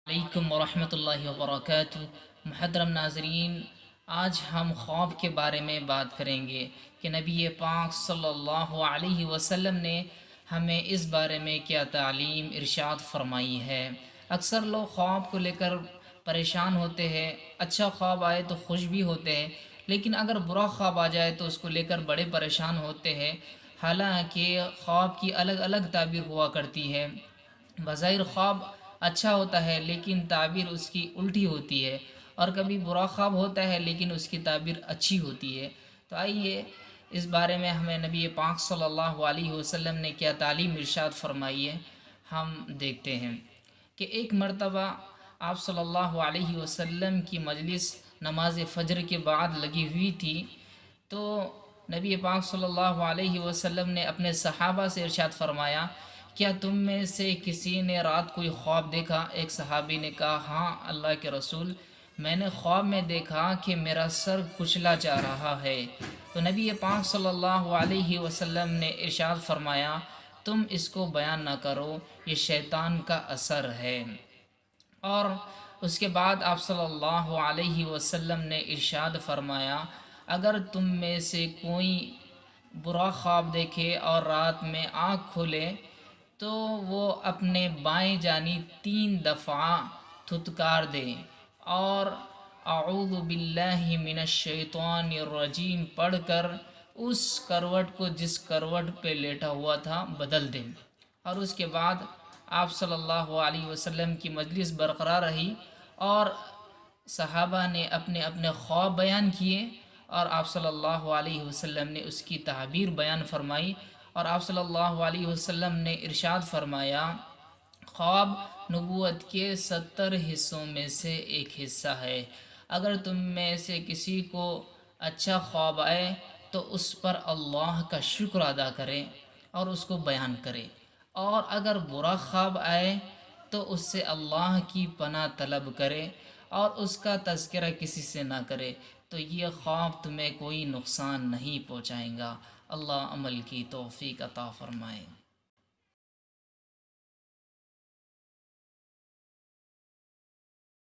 علیکم ورحمۃ اللہ وبرکاتہ۔ محترم ناظرین، آج ہم خواب کے بارے میں بات کریں گے کہ نبی پاک صلی اللہ علیہ وسلم نے ہمیں اس بارے میں کیا تعلیم ارشاد فرمائی ہے۔ اکثر لوگ خواب کو لے کر پریشان ہوتے ہیں۔ اچھا خواب آئے تو خوش بھی ہوتے ہیں، لیکن اگر برا خواب آ جائے تو اس کو لے کر بڑے پریشان ہوتے ہیں۔ حالانکہ خواب کی الگ الگ تعبیر ہوا کرتی ہے۔ بظاہر خواب اچھا ہوتا ہے لیکن تعبیر اس کی الٹی ہوتی ہے، اور کبھی برا خواب ہوتا ہے لیکن اس کی تعبیر اچھی ہوتی ہے۔ تو آئیے اس بارے میں ہمیں نبی پاک صلی اللہ علیہ وسلم نے کیا تعلیم ارشاد فرمائی ہے، ہم دیکھتے ہیں کہ ایک مرتبہ آپ صلی اللہ علیہ وسلم کی مجلس نماز فجر کے بعد لگی ہوئی تھی، تو نبی پاک صلی اللہ علیہ وسلم نے اپنے صحابہ سے ارشاد فرمایا، کیا تم میں سے کسی نے رات کوئی خواب دیکھا؟ ایک صحابی نے کہا، ہاں اللہ کے رسول، میں نے خواب میں دیکھا کہ میرا سر کچلا جا رہا ہے۔ تو نبی پاک صلی اللہ علیہ وسلم نے ارشاد فرمایا، تم اس کو بیان نہ کرو، یہ شیطان کا اثر ہے۔ اور اس کے بعد آپ صلی اللہ علیہ وسلم نے ارشاد فرمایا، اگر تم میں سے کوئی برا خواب دیکھے اور رات میں آنکھ کھولے تو وہ اپنے بائیں جانب 3 دفعہ تھتکار دے اور اعوذ باللہ من الشیطان الرجیم پڑھ کر اس کروٹ کو جس کروٹ پہ لیٹا ہوا تھا بدل دے۔ اور اس کے بعد آپ صلی اللہ علیہ وسلم کی مجلس برقرار رہی، اور صحابہ نے اپنے اپنے خواب بیان کیے، اور آپ صلی اللہ علیہ وسلم نے اس کی تعبیر بیان فرمائی، اور آپ صلی اللہ علیہ وسلم نے ارشاد فرمایا، خواب نبوت کے 70 حصوں میں سے ایک حصہ ہے۔ اگر تم میں سے کسی کو اچھا خواب آئے تو اس پر اللہ کا شکر ادا کرے اور اس کو بیان کرے، اور اگر برا خواب آئے تو اس سے اللہ کی پناہ طلب کرے اور اس کا تذکرہ کسی سے نہ کرے، تو یہ خواب تمہیں کوئی نقصان نہیں پہنچائے گا۔ اللہ عمل کی توفیق عطا فرمائے۔